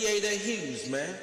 appreciate the hues, man.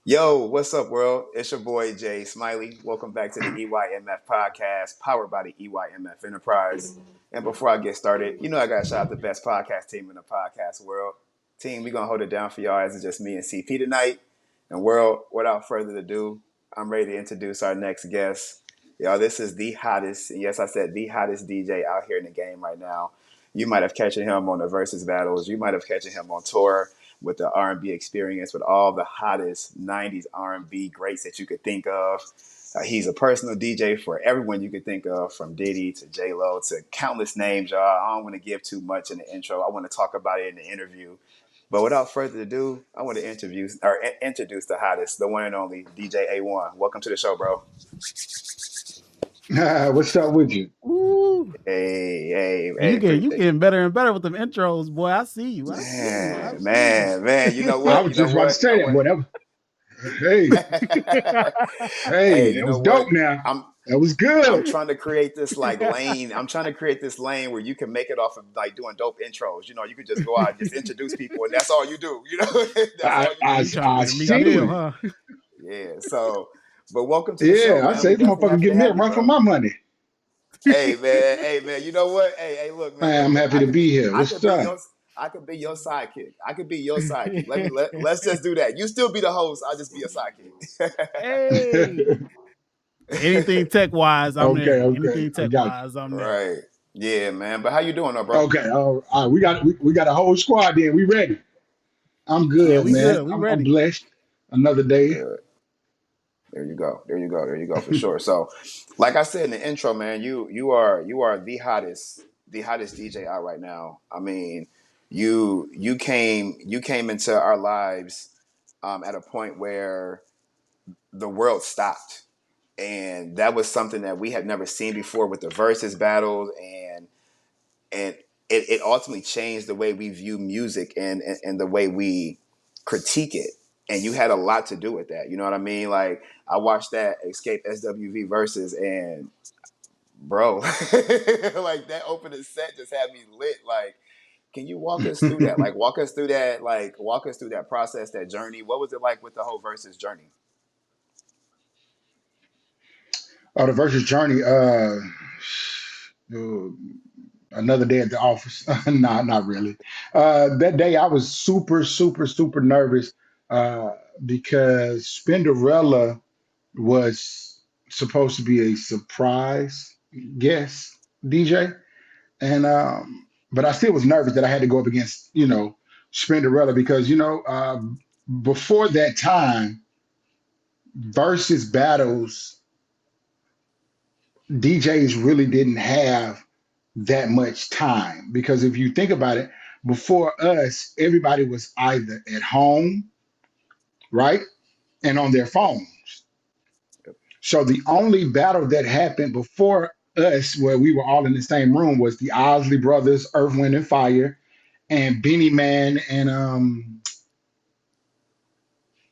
Yo, what's up, world? It's your boy Jay Smiley. Welcome back to the EYMF podcast, powered by the EYMF Enterprise. And before I get started, I got to shout out the best podcast team in the podcast world. Team, we're going to hold it down for y'all as it's just me and CP tonight. And world, without further ado, I'm ready to introduce our next guest. Y'all, this is the hottest, and yes, I said the hottest DJ out here in the game right now. You might have catching him on the Versus battles. You might have catching him on tour with the R&B experience, with all the hottest 90s R&B greats that you could think of. He's a personal DJ for everyone you could think of, from Diddy to J-Lo to countless names, y'all. I don't want to give too much in the intro. I want to talk about it in the interview. But without further ado, I want to introduce the hottest, the one and only DJ AOne. Welcome to the show, bro. What's up with you? Ooh. Hey, You getting better and better with them intros, boy. I see you. Man. You know what? I was just about to say that, whatever. Hey, Hey, that was dope. Now that was good. I'm trying to create this lane. I'm trying to create this lane where you can make it off of doing dope intros. You could just go out and just introduce people, and that's all you do. That's all you do. Huh? Yeah. So, but welcome to the show. I say this motherfucker give me a run for my money. Hey man. You know what? Hey, look, man. I'm happy to be here. What's up? I could be your sidekick. Let's just do that. You still be the host. I'll just be a sidekick. Hey. Anything tech wise, I'm there. Anything tech wise, I'm there. Right. Yeah, man. But how you doing, though, bro? Okay. All right. We got a whole squad then. We ready. I'm good, man. I'm blessed. Another day. Good. There you go for sure. So, like I said in the intro, man, you are the hottest DJ out right now. I mean, you came into our lives at a point where the world stopped, and that was something that we had never seen before with the versus battles, and it ultimately changed the way we view music and the way we critique it. And you had a lot to do with that. You know what I mean? Like, I watched that Escape SWV versus, and bro, like that opening set just had me lit. Like, can you walk us through that? Walk us through that process, that journey. What was it like with the whole versus journey? Oh, the versus journey. Another day at the office. Nah, not really. That day I was super, super, super nervous because Spinderella was supposed to be a surprise guest DJ, and but I still was nervous that I had to go up against Spinderella because before that time, versus battles, DJs really didn't have that much time, because if you think about it, before us, everybody was either at home, right, and on their phones. So the only battle that happened before us, where we were all in the same room, was the Osley Brothers, Earth, Wind, and Fire, and Beanie Man, and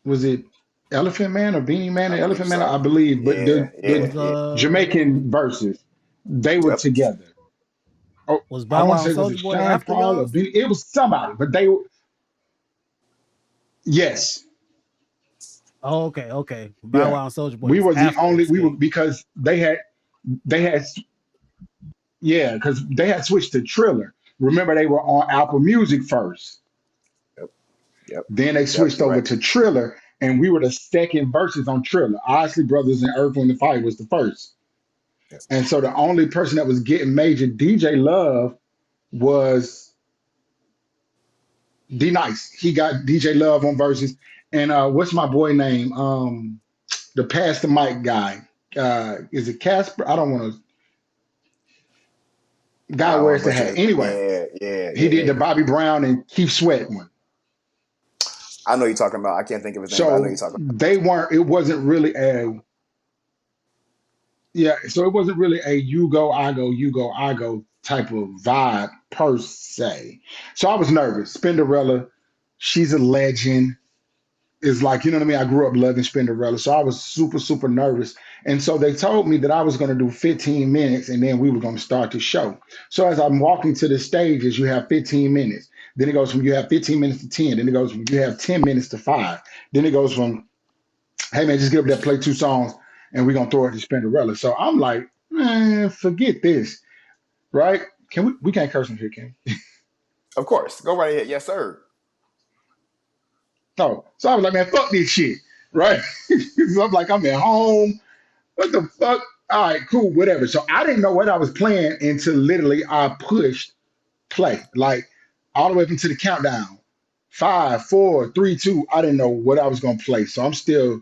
was it Elephant Man or Beanie Man and Elephant Man? I believe, but the Jamaican verses, they were together. Oh, was Bow Wow and Soulja Boy after y'all? It was somebody, but they were. Yes. Oh, okay. Bow Wow and Soulja Boy. We were the only. We were, because they had, because they had switched to Triller. Remember, they were on Apple Music first. Yep. Then they switched over to Triller, and we were the second verses on Triller. Osley Brothers and Earth, Wind, and Fire was the first. And so the only person that was getting major DJ love was D Nice. He got DJ love on verses. And what's my boy name? The Pass the Mic guy. Is it Casper? I don't want to. Guy wears the hat. Anyway, he did the Bobby Brown and Keith Sweat one. I know you're talking about. I can't think of his name. But I know you're talking about. They weren't. It wasn't really a. Yeah, so it wasn't really a you go, I go type of vibe per se. So I was nervous. Spinderella, she's a legend. Is like, you know what I mean? I grew up loving Spinderella. So I was super, super nervous. And so they told me that I was going to do 15 minutes and then we were going to start the show. So as I'm walking to the stage, as you have 15 minutes, then it goes from you have 15 minutes to 10, then it goes from you have 10 minutes to 5. Then it goes from, hey man, just get up there, play 2 songs, and we're gonna throw it to Spinderella. So I'm like, man, forget this, right? Can we can't curse on here, can we? Of course. Go right ahead. Yes, sir. No. So I was like, man, fuck this shit, right? So I'm like, I'm at home. What the fuck? All right, cool, whatever. So I didn't know what I was playing until literally I pushed play, like all the way up into the countdown. 5, 4, 3, 2. I didn't know what I was gonna play. So I'm still.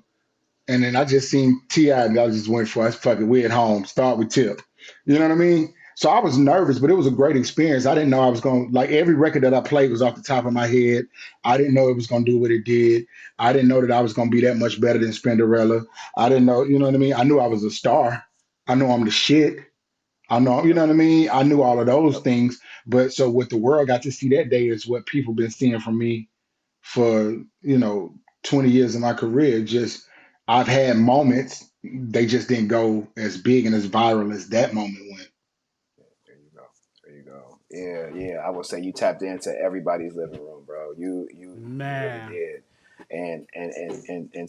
And then I just seen T.I. and I just went for it. Fuck it, we at home. Start with Tip. You know what I mean? So I was nervous, but it was a great experience. I didn't know I was going to, like, every record that I played was off the top of my head. I didn't know it was going to do what it did. I didn't know that I was going to be that much better than Spinderella. I didn't know, you know what I mean? I knew I was a star. I know I'm the shit. I know, you Yep. know what I mean? I knew all of those Yep. things. But so what the world got to see that day is what people been seeing from me for 20 years of my career. Just I've had moments, they just didn't go as big and as viral as that moment went. There you go. There you go. Yeah, yeah. I would say you tapped into everybody's living room, bro. You really Man. did. And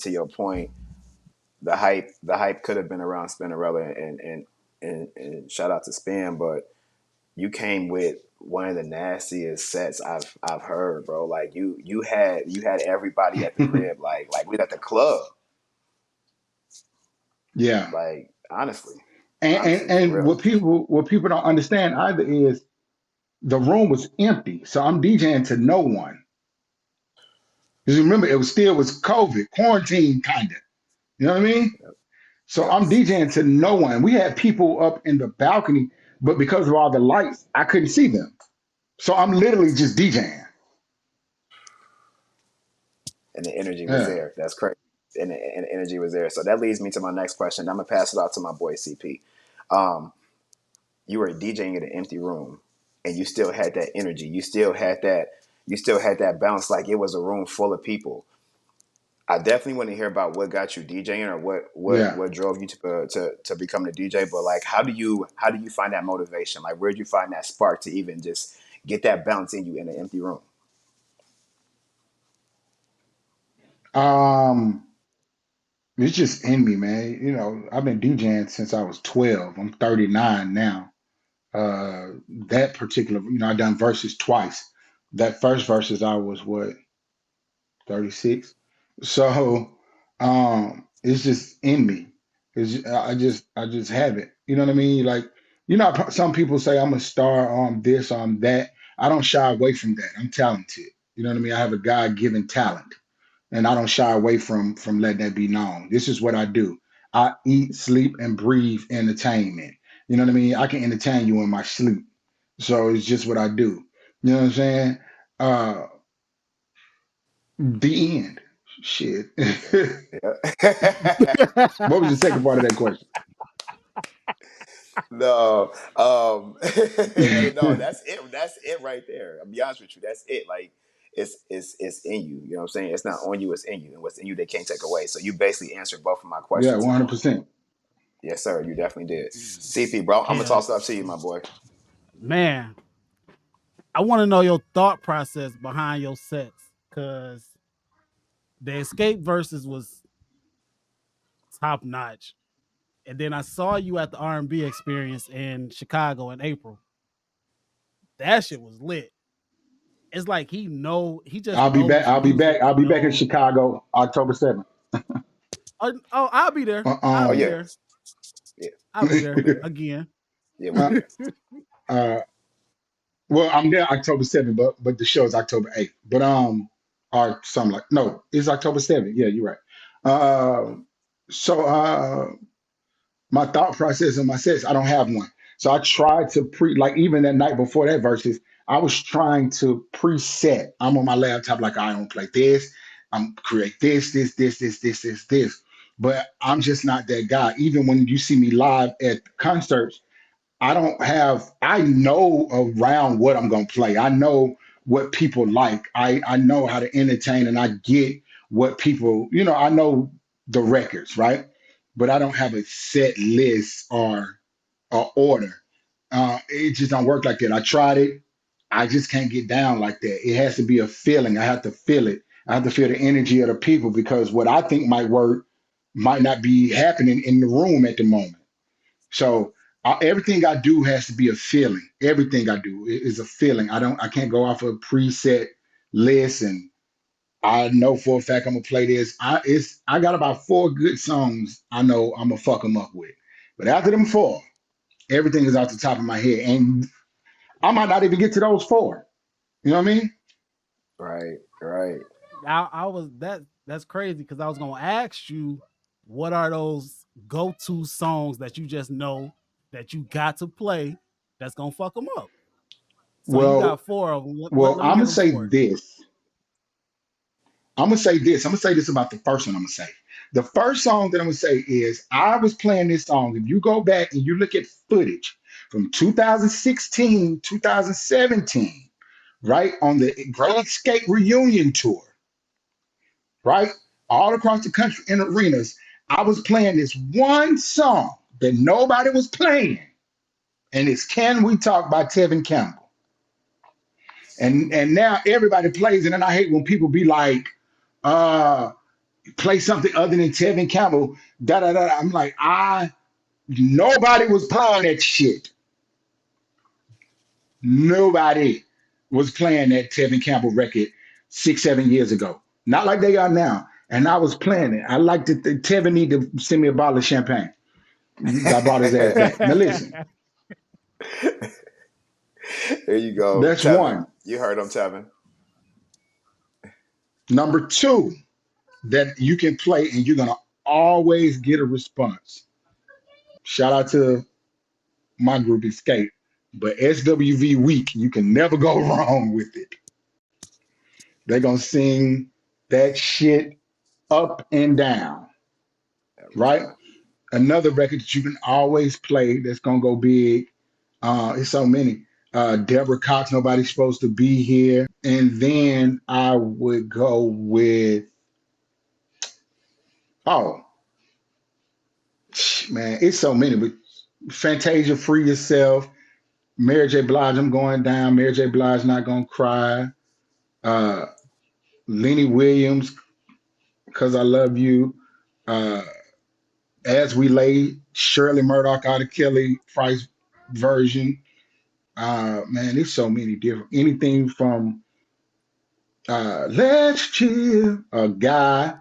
to your point, the hype could have been around Spinnerella and shout out to Spin, but you came with one of the nastiest sets I've heard, bro. Like you had everybody at the crib, like we at the club. Yeah. Like And, and honestly, for and real. what people don't understand either is the room was empty. So I'm DJing to no one. Because remember, it was COVID, quarantine kind of. You know what I mean? Yep. So Yep. I'm DJing to no one. We had people up in the balcony, but because of all the lights, I couldn't see them. So I'm literally just DJing. And the energy was Yeah. there. That's crazy. And the energy was there. So that leads me to my next question. I'm gonna pass it out to my boy CP. Um, you were DJing in an empty room, and you still had that energy. You still had that. You still had that bounce, like it was a room full of people. I definitely want to hear about what got you DJing, or what what Yeah. what drove you to become a DJ. But like, how do you find that motivation? Like, where did you find that spark to even just get that bounce in you in an empty room? Um, it's just in me, man. I've been DJing since I was 12. I'm 39 now. That particular, I done verses twice. That first verses I was what, 36. So, it's just in me. I just have it. You know what I mean? Like, some people say I'm a star, or I'm this, or I'm that. I don't shy away from that. I'm talented. You know what I mean? I have a God-given talent, and I don't shy away from letting that be known. This is what I do. I eat, sleep, and breathe entertainment. You know what I mean? I can entertain you in my sleep. So it's just what I do. You know what I'm saying? Uh, the end. Shit. Yeah. What was the second part of that question? No, hey, no, that's it. That's it right there. I'll be honest with you. That's it. Like, it's in you. You know what I'm saying? It's not on you. It's in you, and what's in you they can't take away. So you basically answered both of my Yeah, questions in one. 100%. Yes, sir. You definitely did. CP, bro, I'm gonna Hell, toss it up to you, my boy. man. I want to know your thought process behind your sets, because the Escape verses was top notch, and then I saw you at the R&B experience in Chicago in April. That shit was lit. It's like he just I'll be back. knows I'll be music back. I'll and be back in knows. Chicago October 7th. Oh, I'll be there. I'll Oh be Um, yeah, there. yeah, I'll be we'll there be there. again. Yeah, we'll uh, be there. uh, well, I'm there October 7th, but the show is October 8th. But or something like, no, it's October 7th. Yeah, you're right. Uh, so my thought process and my sets, I don't have one. So I tried to like even that night before that verses, I was trying to preset. I'm on my laptop like I don't play this. I'm create this. but I'm just not that guy. Even when you see me live at concerts, I don't have, I know around what I'm going to play. I know what people like. I know how to entertain and I get what people, I know the records, right? But I don't have a set list or order. It just don't work like that. I tried it. I just can't get down like that. It has to be a feeling. I have to feel it. I have to feel the energy of the people because what I think might work might not be happening in the room at the moment. So everything I do has to be a feeling. Everything I do is a feeling. I can't go off a preset list and I know for a fact I'm gonna play this. I got about four good songs I know I'm gonna fuck them up with. But after them four, everything is off the top of my head, and I might not even get to those four. You know what I mean? Right, right. I was that's crazy because I was gonna ask you what are those go-to songs that you just know that you got to play that's gonna fuck them up. So you got Well, four of them. well, Let me I'm hear gonna them say four. this. I'm gonna say this. I'm gonna say this about the first one. I'm gonna say the first song that I'm gonna say is I was playing this song. If you go back and you look at footage from 2016, 2017, right on the Great Escape reunion tour, right, all across the country in arenas, I was playing this one song that nobody was playing, and it's "Can We Talk" by Tevin Campbell. And now everybody plays it, and I hate when people be like, uh play something other than Tevin Campbell. Da da da. I'm like, nobody was playing that shit. Nobody was playing that Tevin Campbell record 6, 7 years ago. Not like they are now. And I was playing it. I like that Tevin need to send me a bottle of champagne. I brought his ass back. Now listen, There you go, that's Tevin. one. You heard him, Tevin. Number two that you can play and you're gonna always get a response. Shout out to my group Escape. But SWV Week, you can never go wrong with it. They're gonna sing that shit up and down, Every right? time. Another record that you can always play that's gonna go big. It's so many. Deborah Cox, Nobody's Supposed to Be Here. And then I would go with, oh man, it's so many, but Fantasia, Free Yourself, Mary J. Blige, I'm Going Down, Mary J. Blige, Not Gonna Cry, uh, Lenny Williams, Cause I Love You, uh, As We Lay, Shirley Murdoch, Out of Kelly Price version. Man, there's so many different. Anything from Let's Chill, a guy,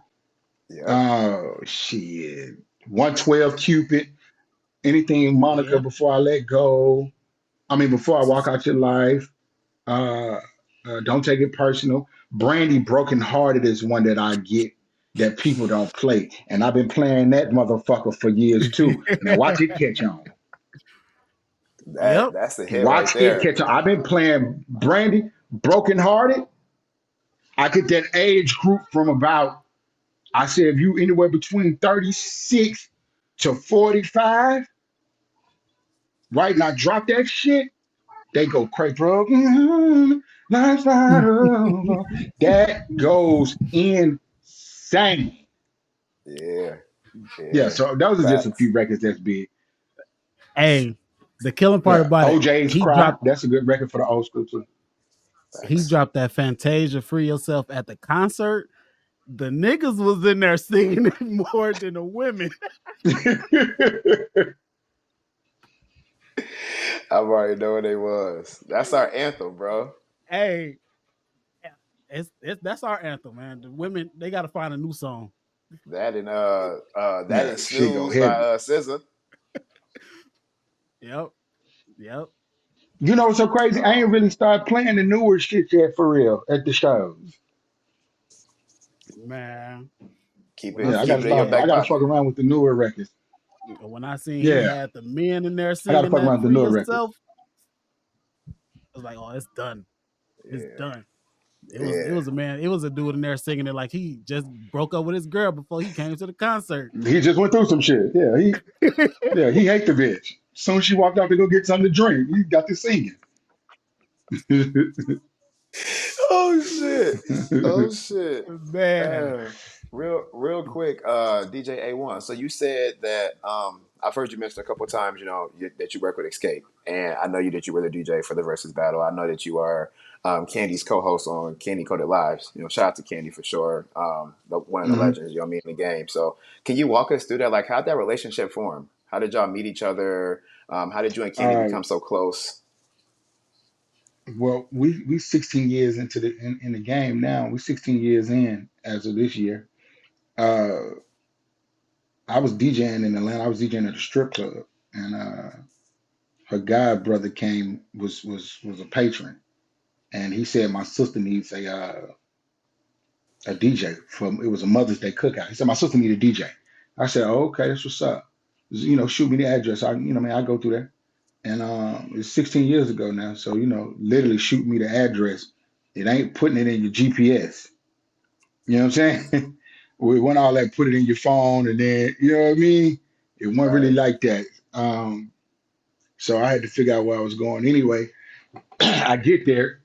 Yep. shit, 112 Cupid, anything Monica Yeah. Before I Let Go. I mean, Before I Walk Out Your Life. Uh, don't Take It Personal. Brandy Broken Hearted is one that I get that people don't play. And I've been playing that motherfucker for years too. Now watch it catch on. Yep. That's the hit right Watch it there. catch on. I've been playing Brandy Broken Hearted. I get that age group from about, I said, if you anywhere between 36 to 45, right? Now drop that shit. They go crazy. Broken, life's not over. That goes insane. Yeah, Yeah, yeah. so those are just a Facts. few records that's big. Hey, the killing part Yeah, about it, OJ's Cry. That's a good record for the old school too. he Facts. dropped that Fantasia Free Yourself at the concert. The niggas was in there singing it more than the women. I already know what they was. That's our anthem, bro. Hey, it's that's our anthem, man. The women they got to find a new song. That Yeah, and shit go snooze by heavy. SZA. Yep, yep, You know what's so crazy? I ain't Um, really started playing the newer shit yet for real at the shows. man. keep When I Yeah, it I keep gotta it in your start. I back seen gotta fuck pocket. around with the newer records. when I seen he Yeah, had the men in there I gotta singing fuck that around with the Free newer records. Yourself, I was like, oh, it's done. It's Yeah. done. It Yeah. was a man. It was a dude in there singing it like he just broke up with his girl before he came to the concert. He just went through some shit. He hate the bitch. Soon as she walked out to go get something to drink, he got to singing. Oh shit. Oh shit. Man, Real quick, DJ A1. So you said that I've heard you mention a couple of times, that you work with Escape, and I know you that you were the DJ for the Versus Battle. I know that you are Candy's co-host on Candy Coded Lives. Shout out to Candy for sure. One of the Mhm. legends, me in the game. So can you walk us through that? Like, how'd that relationship form? How did y'all meet each other? How did you and Candy All right. become so close? Well, we 16 years into in the game now. We 16 years in as of this year. Uh, I was DJing in Atlanta. I was DJing at a strip club, and her god brother came was a patron, and he said my sister needs a DJ for it was a Mother's Day cookout. He said my sister need a DJ. I said, oh, okay, that's what's up. Shoot me the address. Man, I go through there. And it's 16 years ago now. So, literally shoot me the address. It ain't putting it in your GPS. You know what I'm saying? We want all that, put it in your phone, and then, you know what I mean? It wasn't really Right. like that. So I had to figure out where I was going. Anyway, I get there.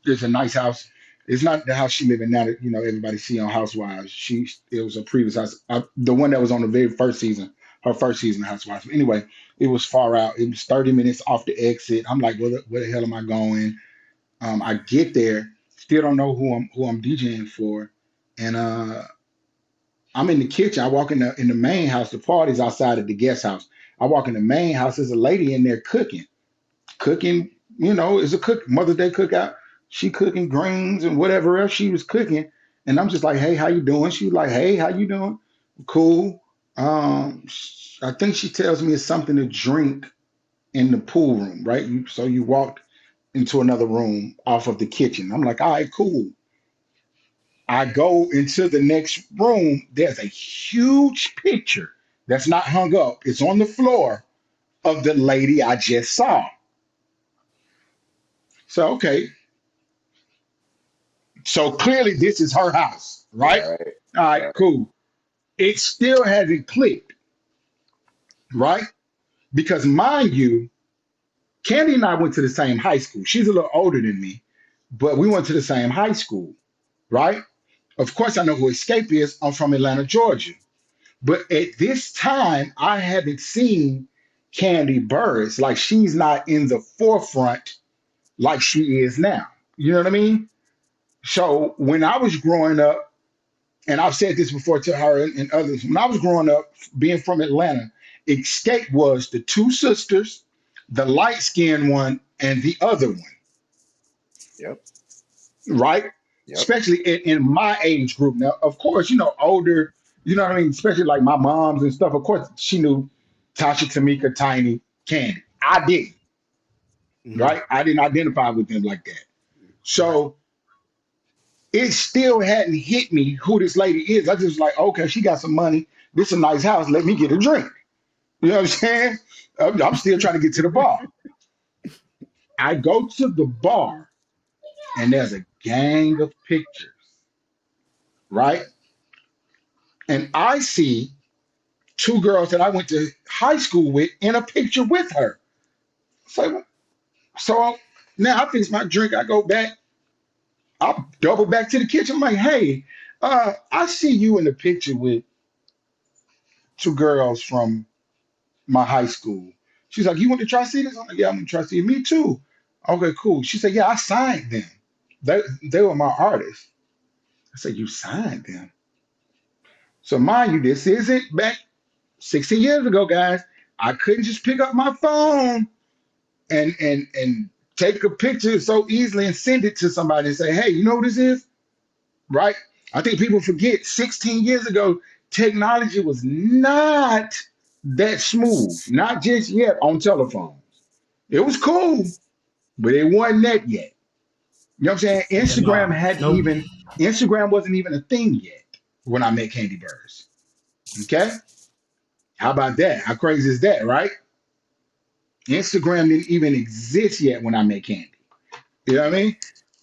There's a nice house. It's not the house she live in now that everybody see on Housewives. It was a previous house, the one that was on the very first season, her first season of Housewives. Anyway, it was far out. It was 30 minutes off the exit. I'm like, where the hell am I going? I get there, still don't know who I'm DJing for, and I'm in the kitchen. I walk in the main house. The party's outside of the guest house. I walk in the main house. There's a lady in there cooking, is a cook Mother's Day cookout. She cooking greens and whatever else she was cooking. And I'm just like, hey, how you doing? She was like, hey, how you doing? Cool. I think she tells me it's something to drink in the pool room, right? So you walked into another room off of the kitchen. I'm like, all right, cool. I go into the next room. There's a huge picture that's not hung up. It's on the floor of the lady I just saw. So, okay, so clearly, this is her house, right? Right. All right, Right. cool. It still hasn't clicked, right? Because mind you, Candy and I went to the same high school. She's a little older than me, but we went to the same high school, right? Of course, I know who Escape is. I'm from Atlanta, Georgia. But at this time, I haven't seen Candy Burris. Like she's not in the forefront like she is now. You know what I mean? So when I was growing up, and I've said this before to her and others, when I was growing up, being from Atlanta, Escape was the two sisters, the light skinned one, and the other one, Yep. right? Yep. Especially in my age group. Now, of course, older, you know what I mean? Especially like my moms and stuff. Of course, she knew Tasha, Tamika, Tiny, Candy. I didn't, mhm, right? I didn't identify with them like that. right. So it still hadn't hit me who this lady is. I just was like, okay, she got some money. This is a nice house. Let me get a drink. You know what I'm saying? I'm still trying to get to the bar. I go to the bar and there's a gang of pictures, right? And I see two girls that I went to high school with in a picture with her. So now I fix my drink. I go back. I double back to the kitchen. I'm like, hey, I see you in the picture with two girls from my high school. She's like, you went to Tri Cities? I'm like, yeah, I'm in Tri Cities. Me too. Okay, cool. She said, yeah, I signed them. They were my artists. I said, you signed them. So mind you, this isn't back 16 years ago, guys. I couldn't just pick up my phone and take a picture so easily and send it to somebody and say, hey, you know what this is? Right? I think people forget 16 years ago, technology was not that smooth, not just yet on telephones. It was cool, but it wasn't that yet. You know what I'm saying? Yeah, no, nope. Instagram wasn't even a thing yet when I met Candy Birds. Okay? How about that? How crazy is that, right? Instagram didn't even exist yet when I met Candy. You know what I Yep. mean?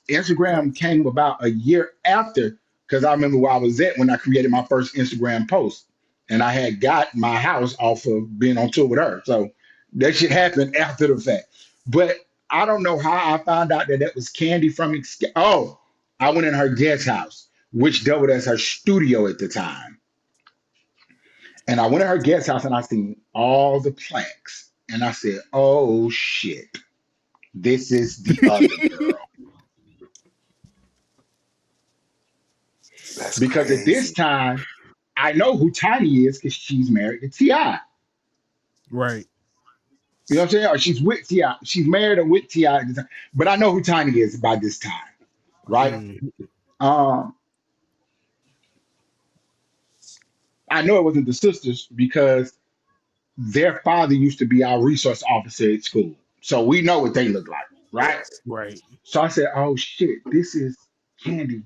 Instagram came about a year after, because I remember where I was at when I created my first Instagram post. And I had got my house off of being on tour with her. So that shit happened after the fact. But I don't know how I found out that that was Candy from Oh, I went in her guest house, which doubled as her studio at the time. And I went in her guest house and I seen all the plaques. And I said, oh shit, this is the other girl. That's Because at this crazy. time, I know who Tiny is because she's married to T.I. Right. You know what I'm saying? Or she's with T.I. She's married or with T.I. But I know who Tiny is by this time, right? Mm, Um, I know it wasn't the sisters because their father used to be our resource officer at school. So we know what they look like, right? Yes. right. So I said, oh shit, this is Candy,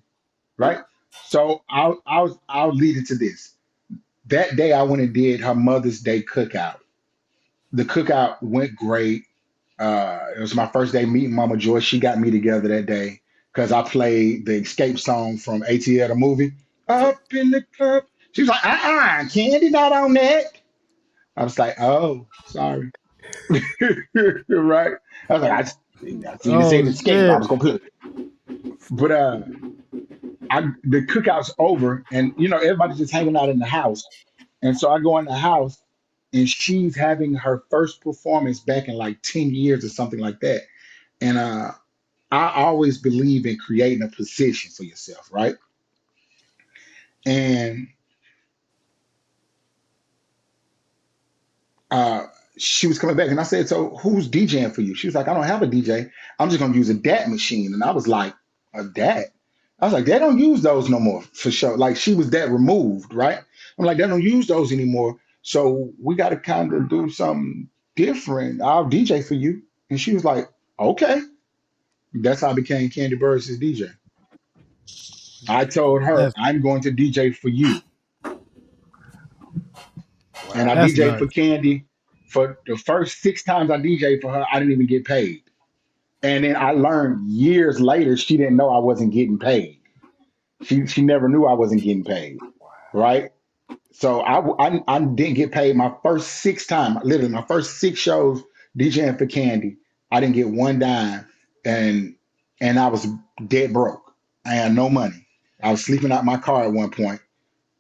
right? So I'll lead into this. That day I went and did her Mother's Day cookout. The cookout went great. It was my first day meeting Mama Joy. She got me together that day because I played the Escape song from ATL the movie. Up in the club. She was like, Candy not on that. I was like, oh, sorry. Right. I was like, I seen it said Oh escape. I shit. was gonna put it. But the cookout's over and everybody's just hanging out in the house. And so I go in the house and she's having her first performance back in like 10 years or something like that. And I always believe in creating a position for yourself, right? And uh, she was coming back, and I said, "So who's DJing for you?" She was like, "I don't have a DJ. I'm just gonna use a DAT machine." And I was like, "A DAT?" I was like, "They don't use those no more for sure." Like she was that removed, right? I'm like, "They don't use those anymore. So we got to kind of do something different. I'll DJ for you." And she was like, "Okay." That's how I became Candy Burris' DJ. I told her, That's "I'm going to DJ for you." And I Wow. that's DJ'd for nuts. Candy. For the first 6 times I DJ'd for her, I didn't even get paid. And then I learned years later she didn't know I wasn't getting paid. She never knew I wasn't getting paid, right? So I didn't get paid my first 6 times, literally my first 6 shows DJing for Candy. I didn't get one dime, and I was dead broke. I had no money. I was sleeping out my car at one point.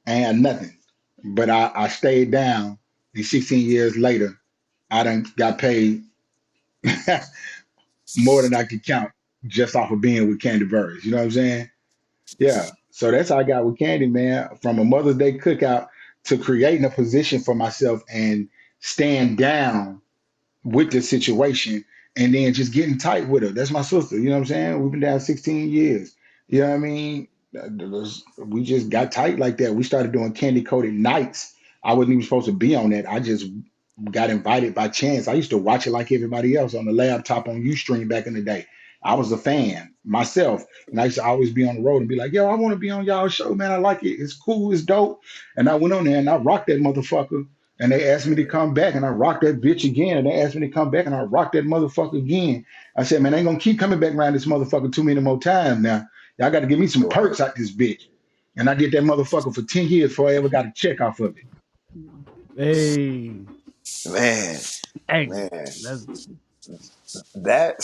I had nothing, but I stayed down. And 16 years later, I done got paid more than I could count just off of being with Candy Burris. You know what I'm saying? Yeah. So that's how I got with Candy, man. From a Mother's Day cookout to creating a position for myself and stand down with the situation and then just getting tight with her. That's my sister. You know what I'm saying? We've been down 16 years. You know what I mean? We just got tight like that. We started doing candy coated nights. I wasn't even supposed to be on that. I just got invited by chance. I used to watch it like everybody else on the laptop on Ustream back in the day. I was a fan myself, and I used to always be on the road and be like, "Yo, I want to be on y'all show, man. I like it. It's cool. It's dope." And I went on there and I rocked that motherfucker. And they asked me to come back, and I rocked that bitch again. And they asked me to come back, and I rocked that motherfucker again. I said, "Man, I ain't gonna keep coming back around this motherfucker too many more times now. Y'all got to give me some Right. perks out this bitch." And I did that motherfucker for 10 years before I ever got a check off of it. Hey, Man. hey, Man. that's That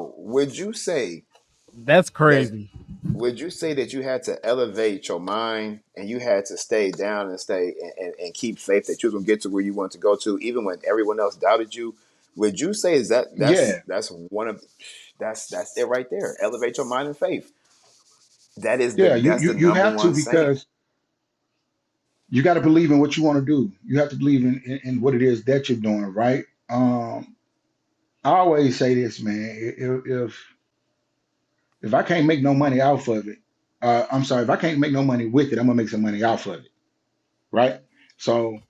would you say that's that crazy. that you had to elevate your mind and you had to stay down and stay and keep faith that you was gonna get to where you want to go to, even when everyone else doubted you? Would you say is that Yeah, that's one of that's it right there? Elevate your mind and faith. yeah, That's the you number have to one saying. because you got to believe in what you want to do. You have to believe in what it is that you're doing, right? I always say this, man. If I can't make no money off of it, I'm sorry, if I can't make no money with it, I'm gonna make some money off of it, right? So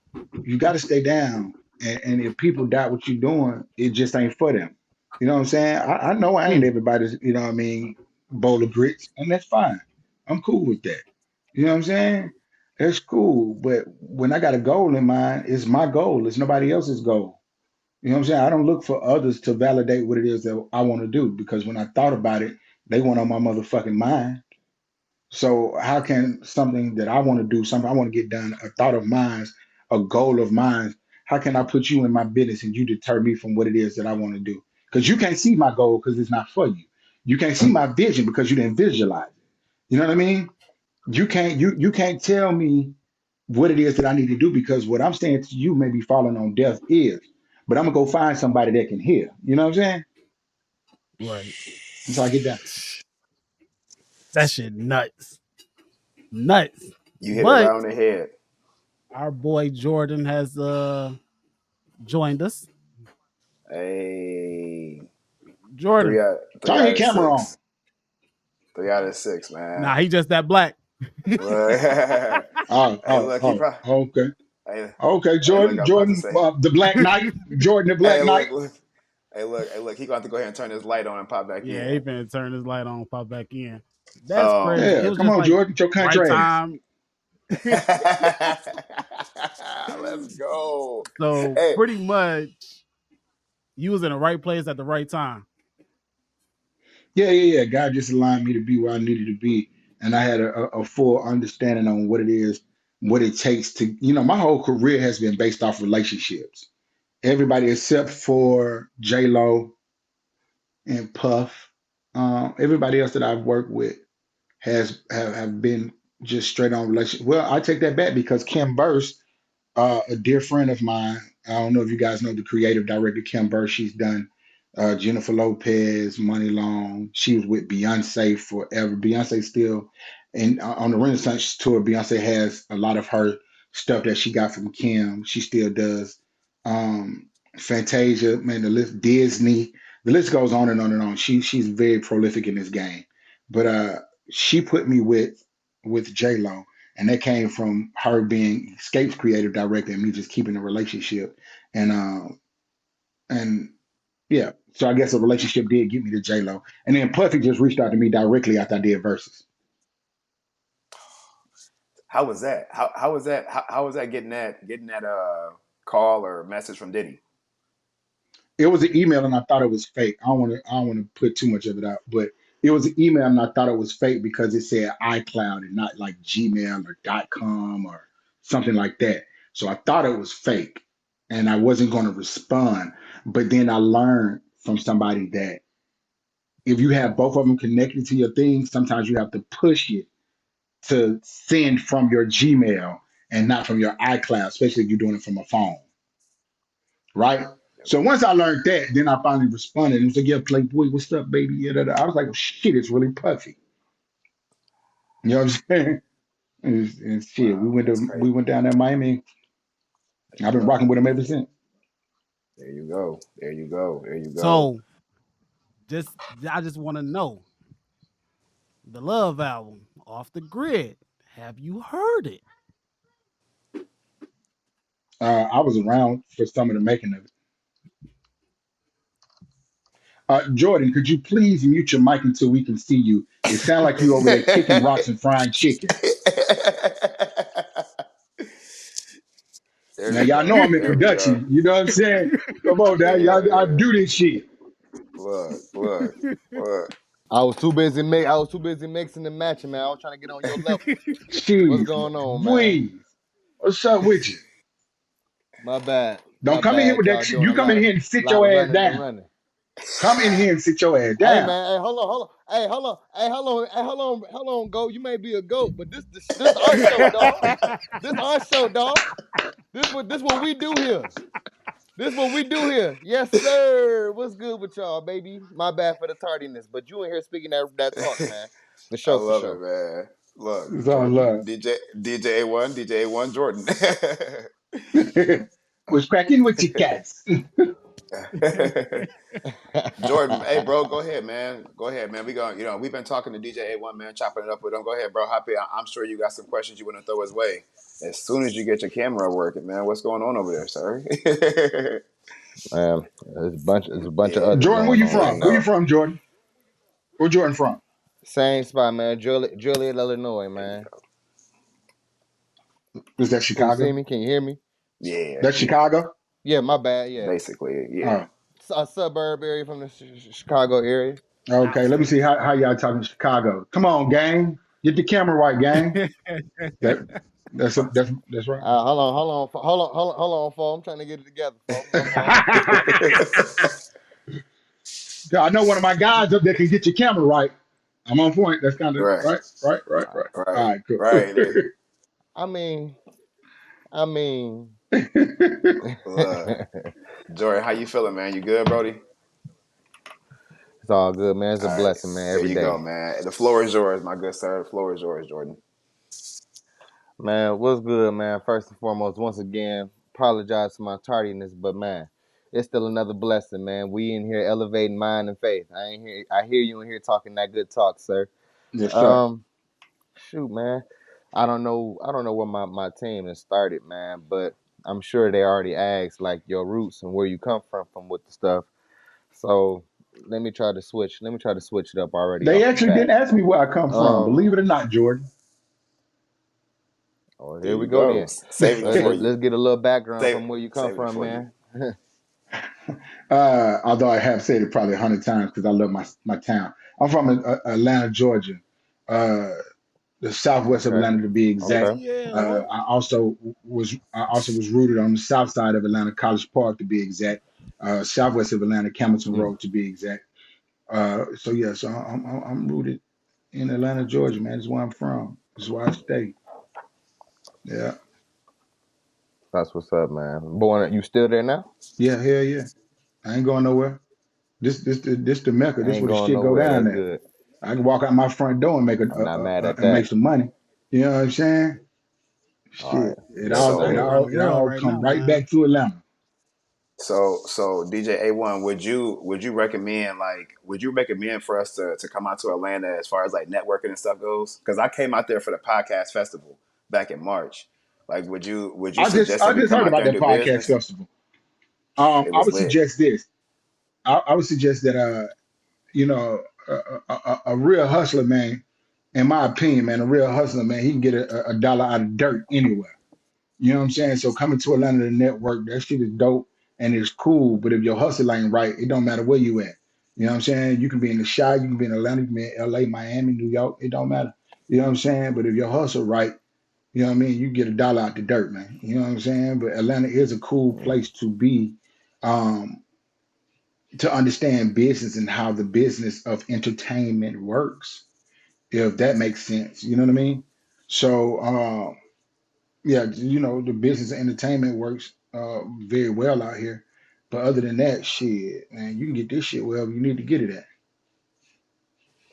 you got to stay down, and if people doubt what you're doing, it just ain't for them. You know what I'm saying? I know I ain't Mm, everybody's, you know what I mean, bowl of grits, and that's fine. I'm cool with that. You know what I'm saying? That's cool. But when I got a goal in mind, it's my goal. It's nobody else's goal. You know what I'm saying? I don't look for others to validate what it is that I want to do because when I thought about it, They want on my motherfucking mind. So how can something that I want to do, something I want to get done, a thought of mine, a goal of mine, how can I put you in my business and you deter me from what it is that I want to do? Because you can't see my goal because it's not for you. You can't see my vision because you didn't visualize it. You know what I mean? You can't tell me what it is that I need to do because what I'm saying to you may be falling on deaf ears. But I'm gonna go find somebody that can hear. You know what I'm saying? Right. Until I get that. That shit nuts. Nuts. You hit it right But on the head. our boy Jordan has joined us. Hey, Jordan. three Turn out your of camera on. six. 3 out of 6, Nah, man. he just that black. Look, Oh, hey, oh, look, he oh, probably. okay. Hey, Okay, hey, look, Jordan, I'm about to Jordan, say. the Black Knight, Jordan, the Black Hey, Knight. look. Hey, look. He going to have to go ahead and turn his light on and pop back Yeah, in. he finna turn his light on, pop back in. That's crazy. Um, It Yeah, was come just on, like Jordan, get your right country ass. time. let's go. So Hey, pretty much you was in the right place at the right time. Yeah. God just aligned me to be where I needed to be, and I had a full understanding on what it is, what it takes to, my whole career has been based off relationships. Everybody except for J Lo and Puff, everybody else that I've worked with have been just straight on relationship. Well, I take that back because Kim Burst, a dear friend of mine. I don't know if you guys know the creative director Kim Burr. She's done Jennifer Lopez, Money Long. She was with Beyonce forever. Beyonce still, and on the Renaissance tour, Beyonce has a lot of her stuff that she got from Kim. She still does. Fantasia, man, the list, Disney, the list goes on and on and on. She's very prolific in this game, but she put me with J Lo, and that came from her being Escape's creative director and me just keeping a relationship, and yeah, so I guess a relationship did get me to J Lo, and then Puffy just reached out to me directly after I did verses. how was that? How was that? How was that getting that call or message from Diddy? It was an email, and I thought it was fake. I don't want to put too much of it out, but it was an email, and I thought it was fake because it said iCloud and not like Gmail or .com or something like that. So I thought it was fake, and I wasn't going to respond. But then I learned from somebody that if you have both of them connected to your thing, sometimes you have to push it to send from your Gmail and not from your iCloud, especially if you're doing it from a phone, right? So once I learned that, then I finally responded and was like, "Yeah, Playboy, what's up, baby?" Yeah, da, da. I was like, oh, "Shit, it's really Puffy." You know what I'm saying? And shit, we Wow, went that's to we crazy. went down there Miami. There I've you been go. rocking with him ever since. There you go. There you go. There you go. So just I just want to know the Love album, Off the Grid. Have you heard it? I was around for some of the making of it. Jordan, could you please mute your mic until we can see you? It sounds like you over there kicking rocks and frying chicken. there Now we y'all know go. I'm in There we go. production. You know what I'm saying? Come on now, Yeah, y'all. I yeah. do this shit. Look. I was too busy mixing and matching, man. I was trying to get on your level. What's Jeez, going on, man? please. What's up with you? My bad. Don't My come in here bad. with that Y'all shit. doing You a come in here and sit lot your of ass running and down. running. Come in here and sit your ass Hey down. man, hey, hold on. Hold on, go. You may be a goat, but this our show, dog. This our show, dog. This what we do here. This what we do here. Yes, sir. What's good with y'all, baby? My bad for the tardiness, but you in here speaking that talk, man. For I sure, for love it, sure. man. Look, It's all Jordan, love. DJ A1, DJ A1 Jordan. Was cracking with you cats. Jordan, hey bro, go ahead, man. Go ahead, man. We've been talking to DJ A1, man, chopping it up with him. Go ahead, bro. Happy. I'm sure you got some questions you want to throw his way. As soon as you get your camera working, man. What's going on over there, sir? There's a bunch of Yeah, others Jordan, where going you yeah, on, I from? man. Where you know. from, Jordan? Where Jordan from? Same spot, man. Juliet, Illinois, There you man. go. Is that Can you see Chicago? me? Can you hear me? Yeah, That's yeah. Chicago? Yeah, my bad. Yeah, Basically, yeah. Oh, a suburb area from the Chicago area. I Okay, let me feel see you, how bro. y'all talking Chicago. Come on, gang. Get the camera right, gang. That that's right. Hold on, Fo. I'm trying to get it together, Fo. My fault. I know one of my guys up there can get your camera right. I'm on point. That's kind of Right, right. All right, right, cool. right. I mean, I mean, Uh, it's Jory, how you feeling, man? You good, Brody? all good, man. It's a All right, blessing, man. there Every you go, day, man. The floor is yours, my good sir. The floor is yours, Jordan. man. What's good, man? First and foremost, once again, apologize for my tardiness, but man, it's still another blessing, man. We in here elevating mind and faith. I ain't here. I hear you in here talking that good talk, sir. Yes, sir. Um, Shoot, man. I don't know where my team has started, man, but I'm sure they already asked like your roots and where you come from with the stuff. So let me try to switch it up already They off the actually bat. didn't ask me where I come from. Um Believe it or not, Jordan. oh, There here we you go go. then. Saving it for you. Let's get a little background Save, from where you come saving it from, for you. man. Although I have said it probably 100 times because I love my town. I'm from Atlanta, Georgia, uh, the southwest of Okay. Atlanta to be exact. Okay. ATL. I also was rooted on the south side of Atlanta, College Park to be exact. Southwest of Atlanta, Campbellton Mm, Road to be exact. So yeah, so I'm rooted in Atlanta, Georgia, man. That's where I'm from. That's where I stay. Yeah, that's what's up, man. Born you still there now? yeah, hell yeah. I ain't going nowhere. This the Mecca. I This ain't where the going shit go nowhere. down That's there. good. I can walk out my front door and I'm not mad at make that. some money. You know what I'm saying? All right. Shit, it Yes, all it So, sir. Anywhere in the all it world all right come now, right man. back to Atlanta. so DJ A1, would you recommend would you recommend for us to come out to Atlanta as far as like networking and stuff goes? Because I came out there for the podcast festival back in March. Like, would you suggest I that we just come heard out about there and that do podcast business? festival. It I was would lit. suggest this. I would suggest that you know, a real hustler, man. In my opinion, man, a real hustler, man, he can get a dollar out of dirt anywhere. You know what I'm saying? So coming to Atlanta to network, that shit is dope and it's cool. But if your hustle ain't right, it don't matter where you at. You know what I'm saying? You can be in the Chi, you can be in Atlanta, you can be in LA, Miami, New York. It don't matter. You know what I'm saying? But if your hustle right, you know what I mean, you get a dollar out the dirt, man. You know what I'm saying? But Atlanta is a cool Mm. place to be, um, to understand business and how the business of entertainment works, if that makes sense. You know what I mean? So yeah, the business of entertainment works very well out here. But other than that, shit, man, you can get this shit wherever you need to get it at.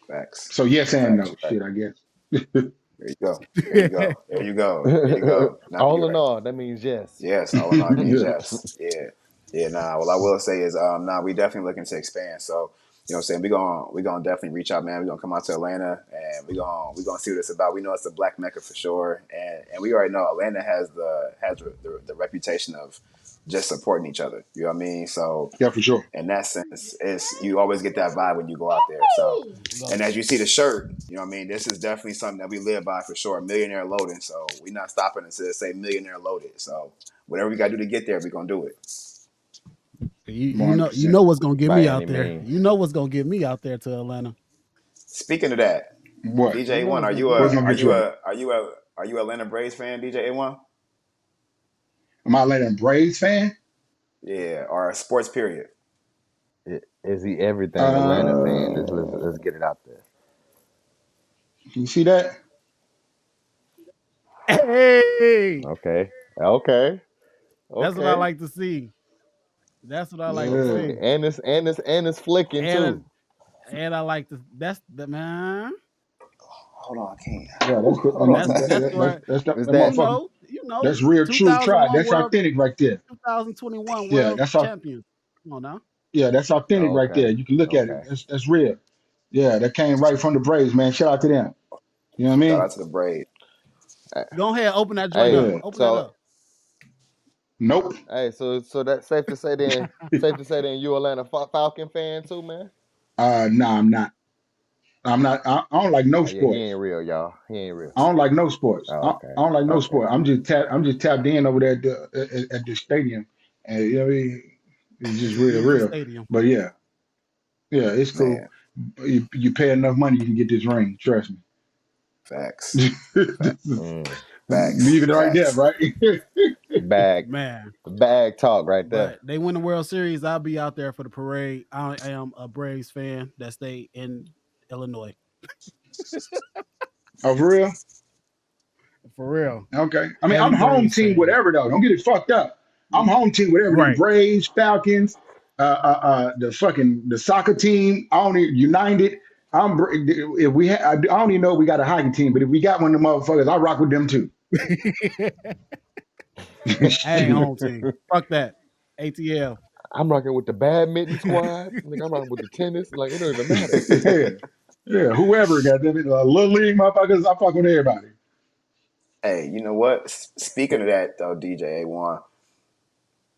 Facts, So yes and facts. no, You're right. shit, I guess. There you go. There you go. There you go. There you go. Now All you're in right. all, that means yes. Yes, all in all, it means Yeah, yes. Yeah. Yeah, nah. Well, I will say is, nah, we definitely looking to expand. So, you know what I'm saying? We gonna definitely reach out, man. We're gonna come out to Atlanta and we gonna see what it's about. We know it's a black mecca for sure. And we already know Atlanta has the reputation of just supporting each other. You know what I mean? So yeah, for sure. in that sense, it's you always get that vibe when you go out there. So Let's go. and as you see the shirt, you know what I mean? This is definitely something that we live by for sure. Millionaire loading. So we're not stopping until it say millionaire loaded. So whatever we gotta do to get there, we're gonna do it. You 100%. know what's gonna get By me any out there. means. You know what's gonna get me out there to Atlanta. Speaking of that, What? You DJ know One, what's are gonna you get me What's a out gonna are get there. you you out? a are you a are you a Atlanta Braves fan, DJ A1? Am I Atlanta Braves fan? Yeah, or a sports period. Is he everything Atlanta fan? Let's Uh, get it out there. you see that? Hey, Okay. Okay. that's what I Okay. like to see. That's what I like to Yeah, Okay. see. And it's flicking And too. and I like to. That's the man. Hold on, I can't. yeah. That's the Hold on. That's where Is that that motherfucker. you know, That's real, true tribe. 2001 That's world, authentic right there. 2021 Yeah, world champions. Come on now. that's authentic oh, right okay. there. You can look at it. Okay. That's real. Yeah, that came right from the Braves, man. Shout out to them. You know what I Shout mean? out to the Braves. Go ahead, open that joint Hey, up. Yeah. Open that so up. Nope. so that's safe to say then you Atlanta Falcon fan too, man? Nah, I'm not. I'm not. I don't like no Oh yeah, he sports. ain't real, y'all. He ain't real. I don't like no sports. Oh, I okay. don't like no Okay. sport. I'm just tapped in over there at the stadium, and you know what I mean? It's It's just a real, beautiful real. stadium. But yeah, it's cool. Man. You pay enough money, you can get this ring. Trust me. Facts. Fa- Mm. Facts. Leave it right there, Facts. right? Bag, Man. bag talk right there. But they win the World Series. I'll be out there for the parade. I am a Braves fan that stay in Illinois. Oh, for real? For real. Okay. I mean, I'm Heavy home Braves team, fan. whatever though. Don't get it fucked up. I'm home team, whatever. The Right. Braves, Falcons, the fucking the soccer team. I don't even United. If we I don't even know if we got a hockey team, but if we got one of them motherfuckers, I rock with them too. I ain't Shit. home team. Fuck that. ATL. I'm rocking with the badminton squad. Like I'm rocking with the tennis. Like it don't even matter. Yeah. Yeah. Whoever got them, little league motherfuckers, I fuck with everybody. Hey, you know what? Speaking of that, though, DJ A1,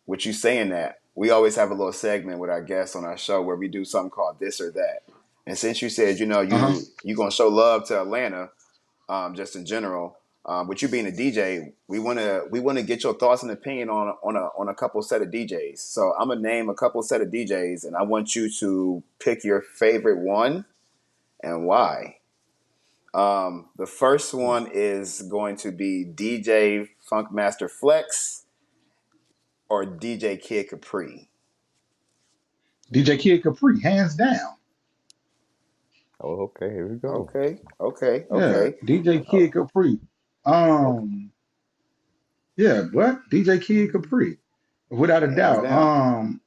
with you saying that, we always have a little segment with our guests on our show where we do something called this or that. And since you said, Uh huh. you gonna show love to Atlanta, just in general, with you being a DJ, we wanna get your thoughts and opinion on a couple set of DJs. So I'm gonna name a couple set of DJs, and I want you to pick your favorite one and why. The first one is going to be DJ Funkmaster Flex or DJ Kid Capri. DJ Kid Capri, hands down. Oh, okay, here we go. Okay, okay, Yeah. okay. DJ Oh, Kid Capri. okay. Yeah, what? DJ Kid Capri. Without a Hands doubt. down.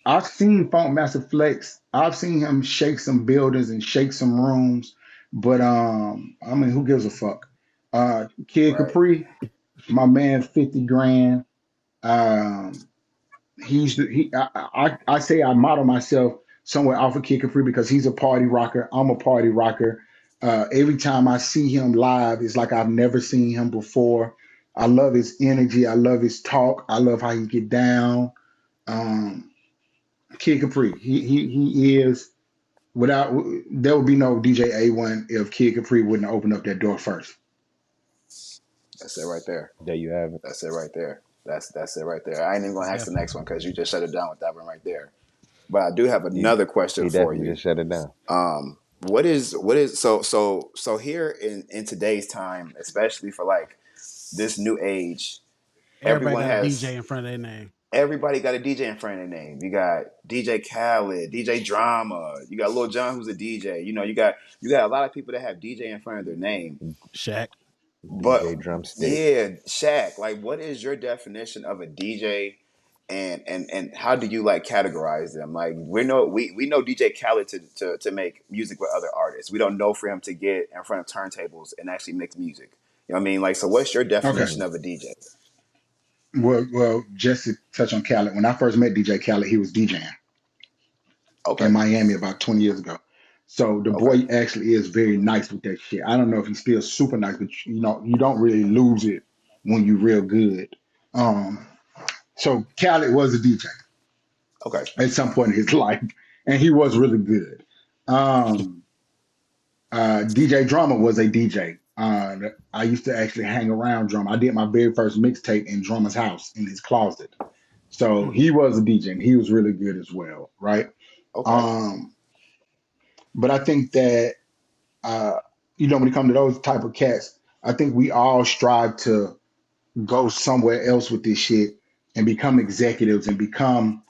I've seen Funk Master Flex. I've seen him shake some buildings and shake some rooms, but I mean, who gives a fuck? Kid Right. Capri, my man, 50 grand. Um, I say I model myself somewhere off of Kid Capri because he's a party rocker. I'm a party rocker. Every time I see him live, it's like I've never seen him before. I love his energy. I love his talk. I love how he get down. Um, Kid Capri, he is without there would be no DJ A1 if Kid Capri wouldn't have opened up that door first. That's it right there. There you have it. That's it right there. That's it right there. I ain't even gonna ask the next one Definitely. because you just shut it down with that one right there. But I do have He another question he for definitely you. just shut it down. What is so here in today's time, especially for like this new age, Everybody everyone got a DJ has in front of their name. everybody got a DJ in front of their name. You got DJ Khaled, DJ Drama, you got Lil Jon who's a DJ. You got a lot of people that have DJ in front of their name. Shaq. But DJ drumstick. yeah, Shaq, like what is your definition of a DJ and how do you like categorize them? Like we know DJ Khaled to make music with other artists. We don't know for him to get in front of turntables and actually mix music. You know what I mean? Like so what's your Okay. definition of a DJ? Well, just to touch on Khaled, when I first met DJ Khaled, he was DJing in Okay. Miami about 20 years ago. So the Okay. boy actually is very nice with that shit. I don't know if he's still super nice, but you don't really lose it when you real good. Um, so Khaled was a DJ Okay. at some point in his life, and he was really good. Um, DJ Drama was a DJ. I used to actually hang around Drama. I did my very first mixtape in Drama's house in his closet. So Hmm. he was a DJ, and he was really good as well, right? Okay. Um, but I think that uh, when it comes to those type of cats, I think we all strive to go somewhere else with this shit and become executives and become,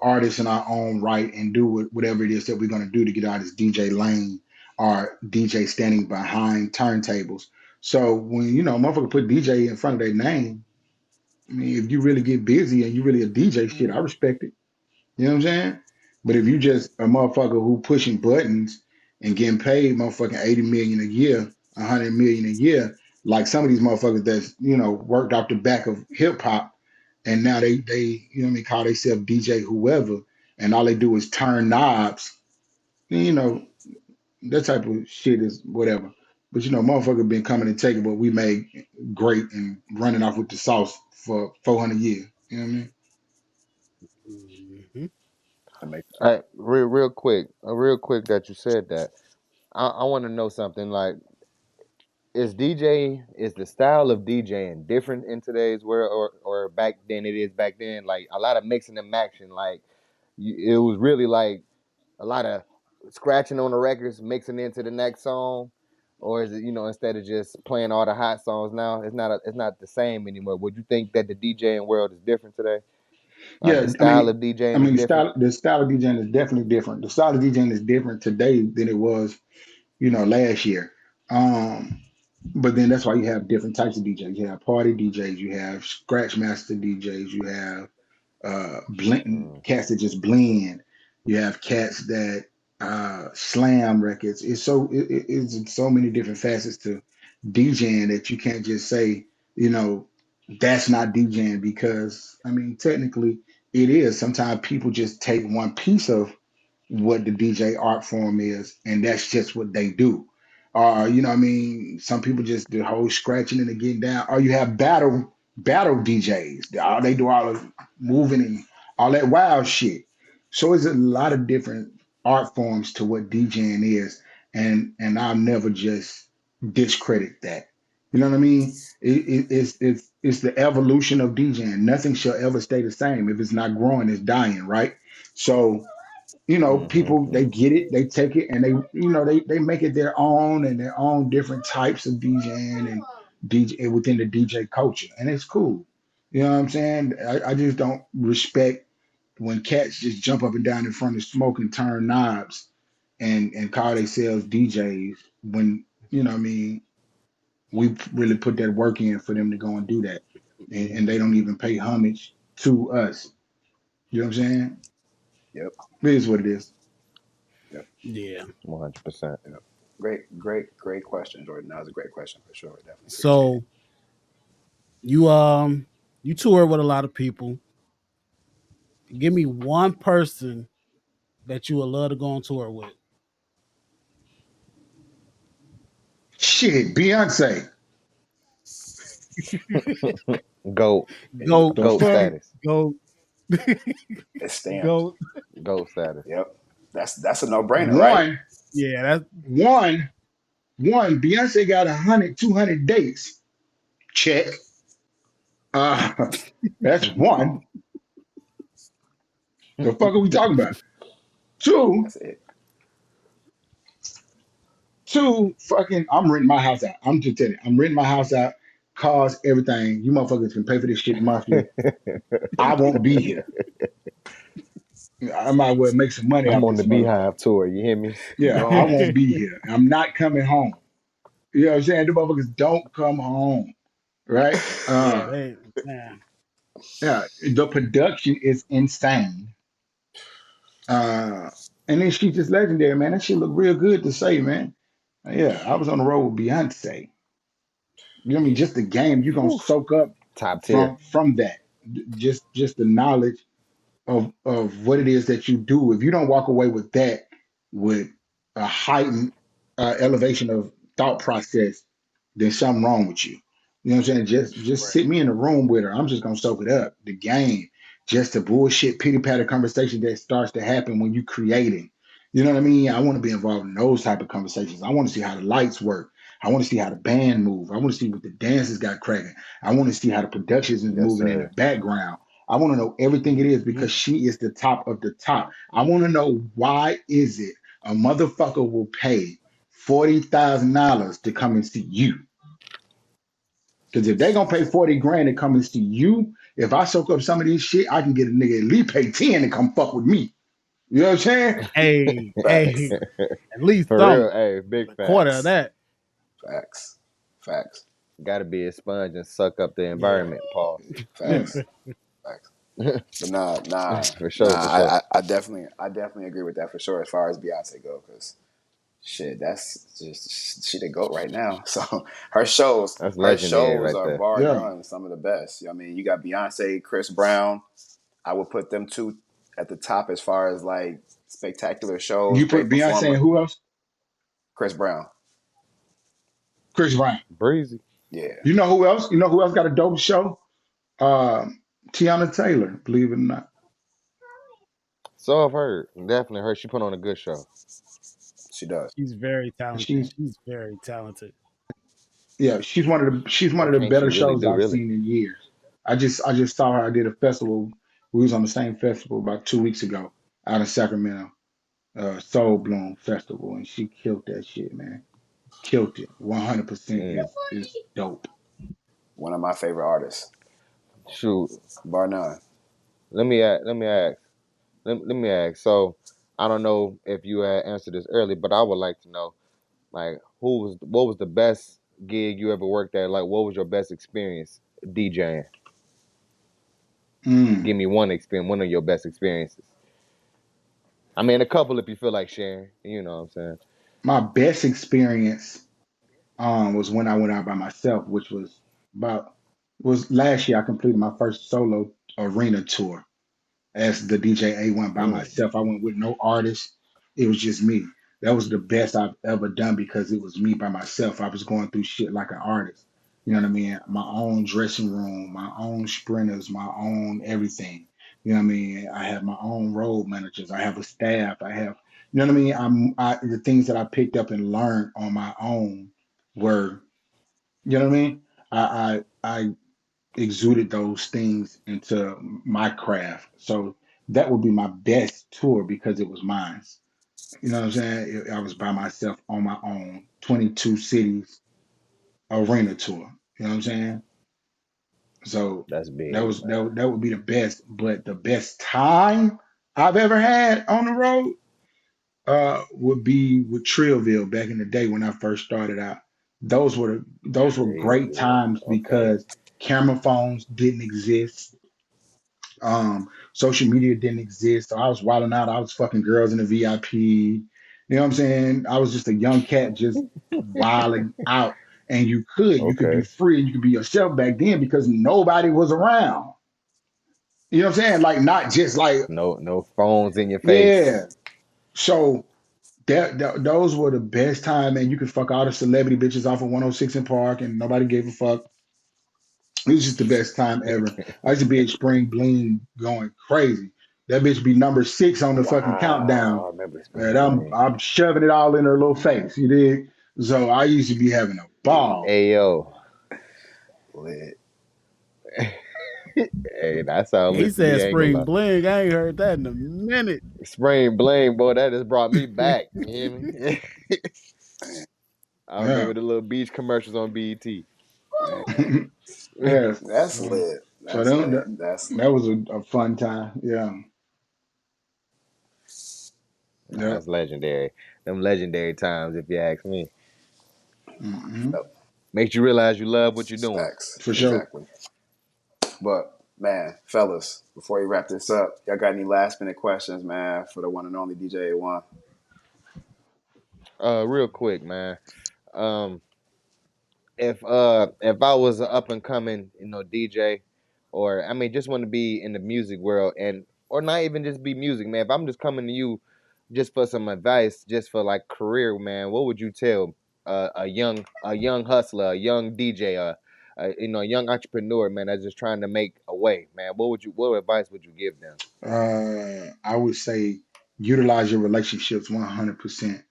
artists in our own right and do whatever it is that we're going to do to get out of this DJ lane or DJ standing behind turntables. So when, motherfucker put DJ in front of their name, I mean, if you really get busy and you really a DJ shit, I Hmm. respect it. You know what I'm saying? But if you just a motherfucker who pushing buttons and getting paid motherfucking 80 million a year, 100 million a year, like some of these motherfuckers that's, worked off the back of hip hop and now they call themselves DJ whoever and all they do is turn knobs, then, that type of shit is whatever. But motherfucker been coming and taking what we made great and running off with the sauce for 400 years. You know what I mean? Hmm. That makes Real quick that you said that. I want to know something like is the style of DJing different in today's world or back then it is back then? Like a lot of mixing and matching. Like it was really like A lot of scratching on the records, mixing into the next song, or is it instead of just playing all the hot songs now, it's not the same anymore? Would you think that the DJing world is different today? Like the Yeah, style of DJing is different? the style of DJing is definitely different. The style of DJing is different today than it was, last year. Um, but then that's why you have different types of DJs. You have party DJs, you have scratch master DJs, you have blend Mm, cats that just blend. You have cats that slam records. It's so many different facets to DJing that you can't just say, you know, that's not DJing because I mean technically it is. Sometimes people just take one piece of what the DJ art form is, and that's just what they do. You know what I mean? Some people just the whole scratching and the getting down. Or you have battle DJs. All they do all the moving and all that wild shit. So it's a lot of different art forms to what DJing is, and I'll never just discredit that. You know what I mean? It's the evolution of DJing. Nothing shall ever stay the same. If it's not growing, it's dying, right? So people they mm-hmm. get it, they take it, and they make it their own and their own different types of DJing and DJ within the DJ culture, and it's cool. You know what I'm saying? I just don't respect when cats just jump up and down in front of smoke and turn knobs and call themselves DJs when what I mean we really put that work in for them to go and do that, and they don't even pay homage to us. You know what I'm saying? Yep. It is what it is. Yep. Yeah. 100%. Yep. Great question, Jordan. That was a great question for sure. Definitely appreciate it. So you tour with a lot of people. Give me one person that you would love to go on tour with. Shit, Beyonce. Goat. Go, The Goat fuck? status. go, It's stamped. go. Goat status. Yep. That's a no brainer, right? One, Yeah, that's one, Beyonce got 100, 200 dates. Check. Uh, that's one. The fuck are we talking about? Two, That's it. fucking, I'm renting my house out. I'm just telling you, I'm renting my house out, cars, everything. You motherfuckers can pay for this shit monthly. I won't be here. I might well make some money I'm off on the this motherfucker. Beehive tour. You hear me? Yeah, I Gone. won't be here. I'm not coming home. You know what I'm saying? The motherfuckers don't come home, right? yeah, they man. Yeah, the production is insane. Uh, and then she's just legendary, man. That shit look real good to say, man. Yeah, I was on the road with Beyonce. You know what I mean? Yeah. Just the game you're gonna Whew. soak up Top tier. from that. Just the knowledge of what it is that you do. If you don't walk away with that with a heightened elevation of thought process, there's something wrong with you. You know what I'm saying? Just Right. sit me in the room with her. I'm just gonna soak it up. The game, just the bullshit pitty patter conversation that starts to happen when you creating. You know what I mean? I want to be involved in those type of conversations. I want to see how the lights work. I want to see how the band move. I want to see what the dances got cracking. I want to see how the productions is Yes, moving in the sir. background. I want to know everything it is Mhm. because she is the top of the top. I want to know why is it a motherfucker will pay $40,000 to come and see you. Because if they gonna pay 40 grand to come and see you, if I soak up some of this shit, I can get a nigga at least pay 10 to come fuck with me. You know what I'm saying? Hey, Facts. hey, at least For real, some hey, big a quarter of facts. that. Facts. Facts. Gotta be a sponge and suck up the Yeah. environment, pause. Yeah. Facts. Facts. But nah. For sure, for sure. I definitely agree with that for sure. As far as Beyonce go, because shit, that's just she the goat right now. So her shows, That's her legendary shows right are there. bar Yeah. none some of the best. You know what I mean, you got Beyonce, Chris Brown. I would put them two at the top as far as like spectacular shows, You put great Beyonce and performer. who else? Chris Brown. Chris Brown. Breezy. Yeah. You know who else? You know who else got a dope show? Tiana Taylor, believe it or not. So I've heard. Definitely heard she put on a good show. She does. She's very talented. She's She's very talented. yeah, she's one What of the can't she better really shows do, I've really? seen in years. I just saw her. I did a festival. We was on the same festival about 2 weeks ago out in Sacramento. Soul Bloom Festival, and she killed that shit, man. Killed it. 100% Mm. is dope. One of my favorite artists, Shoot, bar none. let me ask. So, I don't know if you had answered this early, but I would like to know, like, what was the best gig you ever worked at? Like, what was your best experience DJing? Mm. Give me one of your best experiences. I mean, a couple if you feel like sharing. You know what I'm saying? My best experience was when I went out by myself, which about was last year. I completed my first solo arena tour as the DJ AOne by Mm, myself. I went with no artist. It was just me. That was the best I've ever done because it was me by myself. I was going through shit like an artist. You know what I mean? My own dressing room, my own sprinters, my own everything. You know what I mean? I have my own road managers. I have a staff. I have, you know what I mean? The things that I picked up and learned on my own were, you know what I mean? I exuded those things into my craft. So that would be my best tour because it was mine. You know what I'm saying? I was by myself on my own, 22 cities arena tour. You know what I'm saying? So that's big, man. that would be the best. But the best time I've ever had on the road would be with Trillville back in the day when I first started out. Those were great Trillville. times Okay. because camera phones didn't exist. Social media didn't exist. So I was wilding out. I was fucking girls in the VIP. You know what I'm saying? I was just a young cat just wilding out. And you could be Okay. free and you could be yourself back then because nobody was around. You know what I'm saying? Like not just like, No phones in your yeah. face. So those were the best time, and you could fuck all the celebrity bitches off of 106 in Park and nobody gave a fuck. It was just the best time ever. I used to be at Spring Bling going crazy. That bitch be number 6 on the fucking Wow, countdown. I remember And Spring I'm Bling. I'm shoving it all in her little face. You dig? So I used to be having a ball. Hey yo, Lit. hey, that sound He lit to me. said I ain't gonna spring lie. bling. I ain't heard that in a minute. Spring Bling, boy, that just brought me back. You hear me? I Yeah. remember the little beach commercials on BET. Yeah. That's So, lit. so That's that, lit. that, That's that lit. was a fun time. Yeah. Nah, Yep. that's legendary. Them legendary times, if you ask me. Hmm. Yep. Makes you realize you love what you're doing. Facts. For sure. Exactly. But man, fellas, before we wrap this up, y'all got any last minute questions, man, for the one and only DJ A1? Real quick, man. Um, if I was an up and coming, DJ, or I mean just want to be in the music world and or not even just be music, man. If I'm just coming to you just for some advice, just for like career, man, what would you tell a young hustler, a young DJ, a young entrepreneur, man, that's just trying to make a way, man? What advice would you give them? I would say utilize your relationships 100%.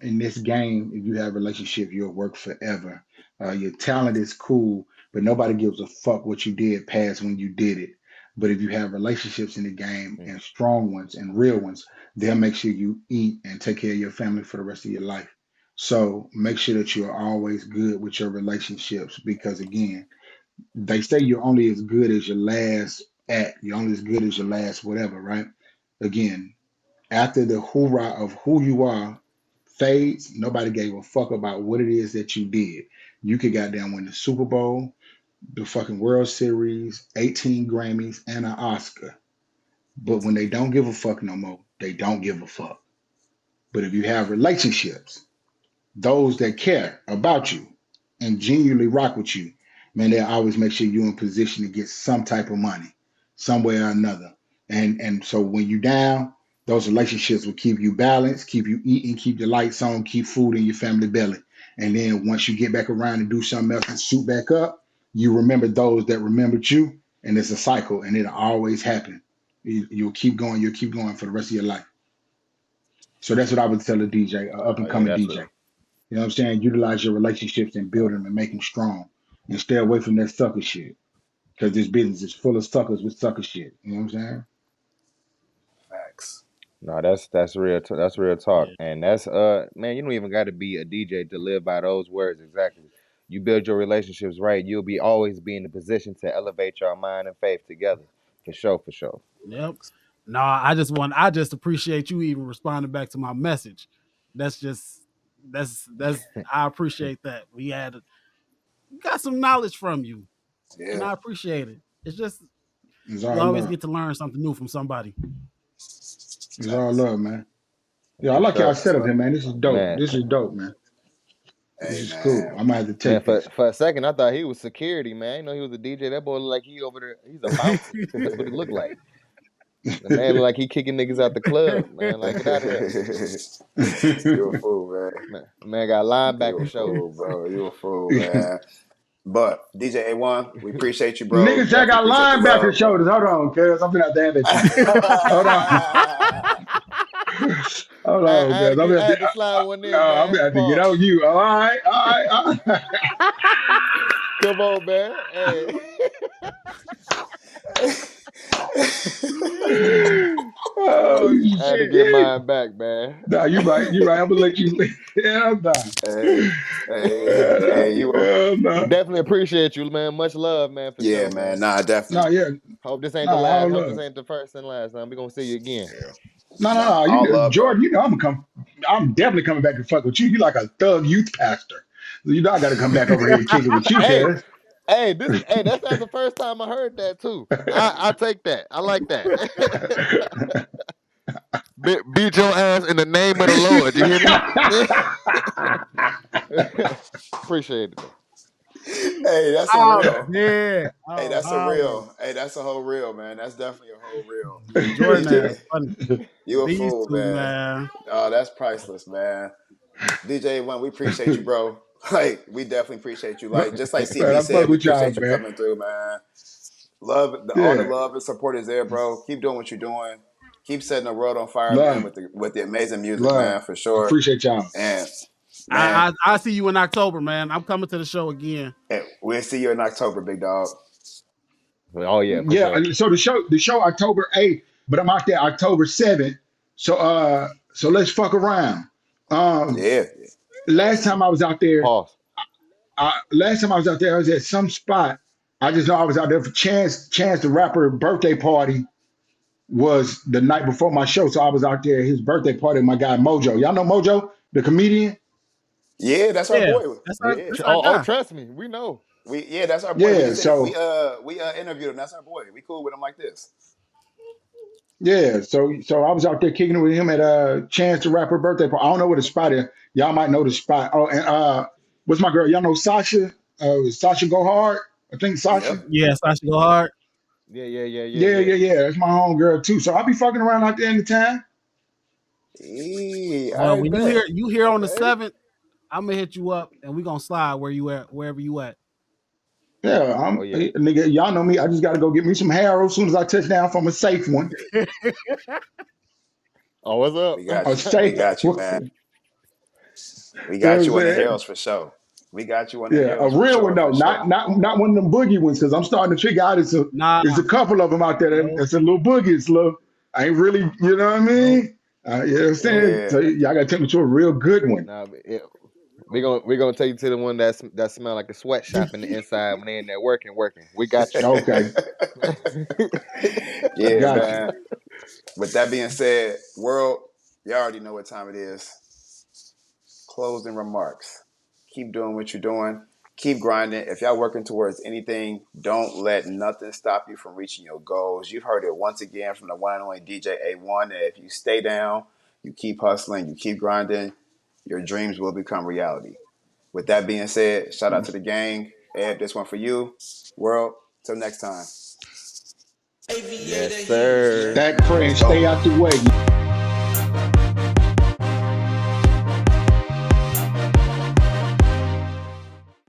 In this game, if you have a relationship, you'll work forever. Your talent is cool, but nobody gives a fuck what you did past when you did it. But if you have relationships in the game Mm, and strong ones and real ones, they'll make sure you eat and take care of your family for the rest of your life. So make sure that you're always good with your relationships because, again, they say you're only as good as your last act. You're only as good as your last whatever, right? Again, after the hoorah of who you are fades, nobody gave a fuck about what it is that you did. You could goddamn win the Super Bowl, the fucking World Series, 18 Grammys, and an Oscar. But when they don't give a fuck no more, they don't give a fuck. But if you have relationships, those that care about you and genuinely rock with you, man, they always make sure you're in position to get some type of money, some way or another. And so when you down, those relationships will keep you balanced, keep you eating, keep the lights on, keep food in your family belly. And then once you get back around and do something else and suit back up, you remember those that remembered you, and it's a cycle, and it'll always happen. You'll keep going for the rest of your life. So that's what I would tell a DJ, a up oh and yeah, coming that's DJ. real. You know what I'm saying? Utilize your relationships and build them and make them strong. And stay away from that sucker shit. Because this business is full of suckers with sucker shit. You know what I'm saying? Facts. No, that's real. That's real talk, Yeah. and that's man. You don't even got to be a DJ to live by those words exactly. You build your relationships right, you'll be always be in the position to elevate your mind and faith together. For sure, for sure. Yep. No, I just appreciate you even responding back to my message. That's just that's I appreciate that. We got some knowledge from you, and Yeah, I appreciate it. It's just It's you all always love. get to learn something new from somebody. It's all facts. love, man. Yeah, I For like y'all sure, That's setup what. here, man. This is dope. man. This is dope, man. This Hey is cool. man. I'm gonna have to Man, take for this. for a second, I thought he was security. Man, I didn't know he was a DJ. That boy look like he over there. He's a bouncer. That's what he looked like. The man look like he kicking niggas out the club. Man, like get out of here. You a fool, man. Man got You a linebacker shoulders. fool, bro. You a fool, man. But DJ A1, we appreciate you, bro. Niggas say I Definitely got appreciate the linebacker love, bro. shoulders. Hold on, cuz. I'm gonna have to have that to you. Hold on. Hold on, cuz. I had to slide one in, I'm man. gonna have to get Paul, on you. All right, all right, all right. come on, man. Hey, Oh I had to get shit. mine back, man. Nah, you right. You right. I'm gonna let you. Hell nah. hey, hey, you a Hell nah. Definitely appreciate you, man. Much love, man, for yeah, sure, man. man. Nah, Nah, definitely. yeah. Hope this ain't the Nah, last. all Hope this love. ain't the first and last time. We gonna see you again. Yeah. No, no, Nah, no. all You, love, bro. Jordan. You know I'm gonna come. I'm definitely coming back and fuck with you. You like a thug youth pastor. You know I got to come back over here and kick it with you, Hey, cuz. that's not the first time I heard that too. I take that. I like that. Beat your ass in the name of the Lord. You hear me? Appreciate it though. Hey, that's a Oh real. yeah. Hey, Oh that's a holler. real. Hey, that's a whole real, man. That's definitely a whole real. Yeah, Jordan DJ, ass funny. you a These fool, two, man. man. Oh, that's priceless, man. DJ One, we appreciate you, bro. Like, we definitely appreciate you. Like, just like Man, CB I fuck said, we with y'all, appreciate you man. coming through, man. Love, all the Yeah, love and support is there, bro. Keep doing what you're doing. Keep setting the world on fire, man, love, with the amazing music, love. man, for I sure. appreciate y'all. And man, I see you in October, man. I'm coming to the show again. we'll see you in October, big dog. Oh yeah, for Yeah, sure. so the show October 8th, but I'm out there October 7th. So let's fuck around. Um, Yeah. last time I was out there, Pause. I was at some spot. I just know I was out there for Chance the Rapper birthday party was the night before my show. So I was out there, his birthday party, with my guy Mojo. Y'all know Mojo, the comedian? Yeah, that's our Yeah, boy. Yeah. that's our Oh, guy. trust me, we know. Yeah, that's our boy. We Yeah, just did so we interviewed him. That's our boy. We cool with him like this. yeah, so I was out there kicking it with him at Chance the Rapper birthday party. I don't know where the spot is. Y'all might know the spot. Oh, and what's my girl? Y'all know Sasha? Sasha Go Hard? I think Yep. Sasha. Yes, I should go hard. Yeah, Yeah. yeah, yeah. That's my home girl too. So I'll be fucking around out there in the time. All Well, right, when bet. you here on the Okay. 7th, I'm gonna hit you up and we gonna slide where you at, wherever you at. Yeah, Oh yeah. nigga. Y'all know me. I just got to go get me some Harrow as soon as I touch down from a safe one. Oh, what's We up? got A you. We safe. got you, You man. We know what got I'm you on the saying? hills for sure. We got you on the Yeah, a hills for real one sure, though, for sure. not one of them boogie ones, because I'm starting to figure out Nah, it's a couple of them out there no, that's a little boogie. It's a little, I ain't really, you know what I no. mean? You know what I'm saying? Yeah. So y'all gotta take me to a real good one. Nah, we gonna take you to the one that smell like a sweatshop in the inside when they in there working. We got you. Okay, Yeah, got you. man. With that being said, world, you already know what time it is. Closing remarks. Keep doing what you're doing. Keep grinding. If y'all working towards anything, don't let nothing stop you from reaching your goals. You've heard it once again from the one and only DJ A1 that if you stay down, you keep hustling, you keep grinding, your dreams will become reality. With that being said, shout out to the gang. Ed, this one for you. World, till next time. Yes, sir. Stack pray Let's and stay go. out the way.